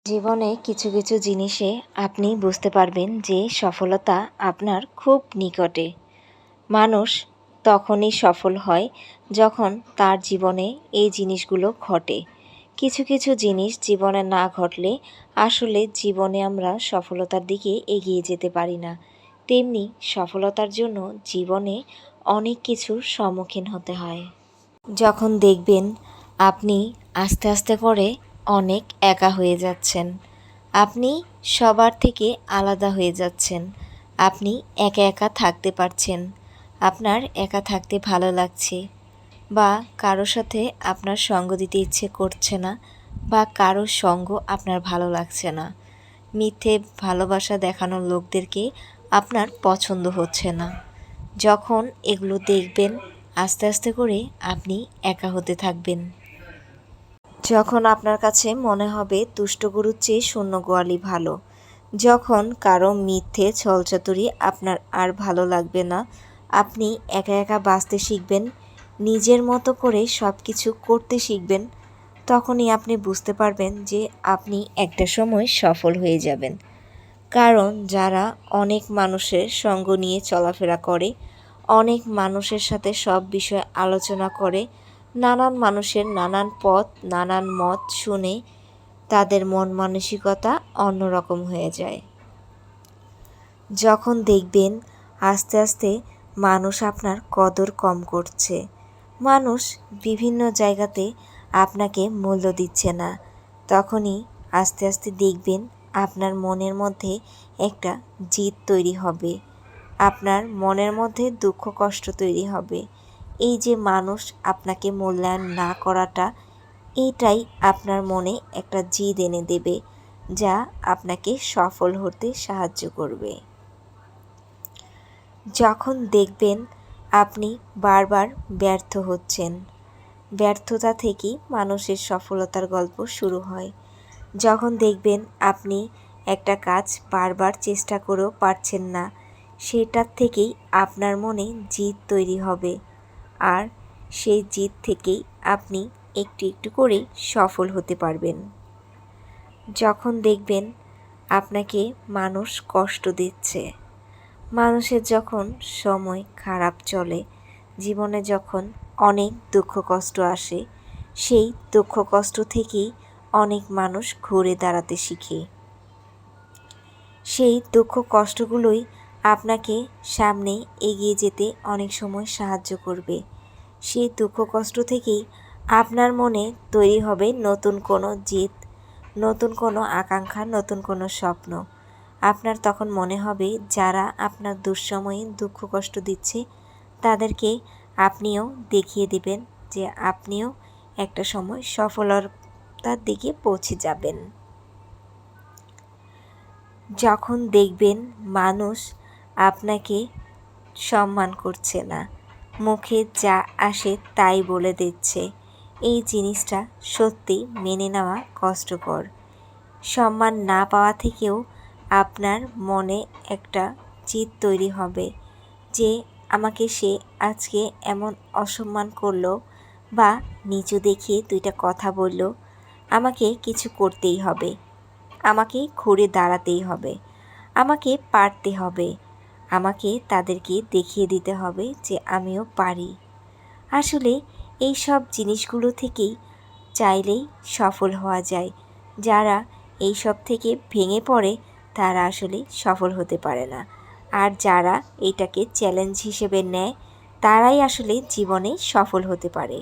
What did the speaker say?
জীবনে কিছু কিছু জিনিসে আপনি বুঝতে পারবেন যে সফলতা আপনার খুব নিকটে। মানুষ তখনই সফল হয় যখন তার জীবনে এই জিনিসগুলো ঘটে। কিছু কিছু জিনিস জীবনে না ঘটলে আসলে জীবনে আমরা সফলতার দিকে এগিয়ে যেতে পারি না। তেমনি সফলতার জন্য জীবনে অনেক কিছুর সম্মুখীন হতে হয়। যখন দেখবেন আপনি আস্তে আস্তে করে অনেক একা হয়ে যাচ্ছেন, আপনি সবার থেকে আলাদা হয়ে যাচ্ছেন, আপনি একা একা থাকতে পারছেন, আপনার একা থাকতে ভালো লাগছে, বা কারো সাথে আপনার সঙ্গ দিতে ইচ্ছে করছে না, বা কারো সঙ্গ আপনার ভালো লাগছে না, মিথ্যে ভালোবাসা দেখানোর লোকদেরকে আপনার পছন্দ হচ্ছে না। যখন এগুলো দেখবেন আস্তে আস্তে করে আপনি একা হতে থাকবেন। যখন আপনার কাছে মনে হবে দুষ্ট গরুর চেয়ে শূন্য গোয়ালই ভালো, যখন কারো মিথ্যে ছলচাতুরি আপনার আর ভালো লাগবে না, আপনি একা একা বাঁচতে শিখবেন, নিজের মতো করে সব কিছু করতে শিখবেন, তখনই আপনি বুঝতে পারবেন যে আপনি একটা সময় সফল হয়ে যাবেন। কারণ যারা অনেক মানুষের সঙ্গ নিয়ে চলাফেরা করে, অনেক মানুষের সাথে সব বিষয়ে আলোচনা করে, নানান মানুষের নানান পথ নানান মত শুনে তাদের মন মানসিকতা অন্যরকম হয়ে যায়। যখন দেখবেন আস্তে আস্তে মানুষ আপনার কদর কম করছে, মানুষ বিভিন্ন জায়গাতে আপনাকে মূল্য দিচ্ছে না, তখনই আস্তে আস্তে দেখবেন আপনার মনের মধ্যে একটা জিদ তৈরি হবে, আপনার মনের মধ্যে দুঃখ কষ্ট তৈরি হবে। এই যে মানুষ আপনাকে মূল্যায়ন না করাটা, এইটাই আপনার মনে একটা জিদ এনে দেবে, যা আপনাকে সফল হতে সাহায্য করবে। যখন দেখবেন আপনি বারবার ব্যর্থ হচ্ছেন, ব্যর্থতা থেকেই মানুষের সফলতার গল্প শুরু হয়। যখন দেখবেন আপনি একটা কাজ বারবার চেষ্টা করেও পারছেন না, সেটার থেকেই আপনার মনে জিদ তৈরি হবে, আর সেই জিদ থেকেই আপনি একটু একটু করে সফল হতে পারবেন। যখন দেখবেন আপনাকে মানুষ কষ্ট দিচ্ছে, মানুষের যখন সময় খারাপ চলে, জীবনে যখন অনেক দুঃখ কষ্ট আসে, সেই দুঃখ কষ্ট থেকেই অনেক মানুষ ঘুরে দাঁড়াতে শিখে। সেই দুঃখ কষ্টগুলোই আপনাকে সামনে এগিয়ে যেতে অনেক সময় সাহায্য করবে। সেই দুঃখ কষ্ট থেকেই আপনার মনে তৈরি হবে নতুন কোনো জেদ, নতুন কোনো আকাঙ্ক্ষা, নতুন কোনো স্বপ্ন। আপনার তখন মনে হবে যারা আপনার দুঃসময়ে দুঃখ কষ্ট দিচ্ছে, তাদেরকে আপনিও দেখিয়ে দিবেন যে আপনিও একটা সময় সফলতার দিকে পৌঁছে যাবেন। যখন দেখবেন মানুষ আপনাকে সম্মান করছে না, মুখে যা আসে তাই বলে দিচ্ছে, এই জিনিসটা সত্যি মেনে নেওয়া কষ্টকর। সম্মান না পাওয়া থেকেও আপনার মনে একটা জিদ তৈরি হবে যে আমাকে সে আজকে এমন অসম্মান করলো বা নিচু দেখিয়ে দুইটা কথা বলল, আমাকে কিছু করতেই হবে, আমাকে ঘুরে দাঁড়াতেই হবে, আমাকে পারতে হবে, আমাকে তাদেরকে দেখিয়ে দিতে হবে যে আমিও পারি। আসলে এই সব জিনিসগুলো থেকেই চাইলেই সফল হওয়া যায়। যারা এই সব থেকে ভেঙে পড়ে তারা আসলে সফল হতে পারে না, আর যারা এটাকে চ্যালেঞ্জ হিসেবে নেয় তারাই আসলে জীবনে সফল হতে পারে।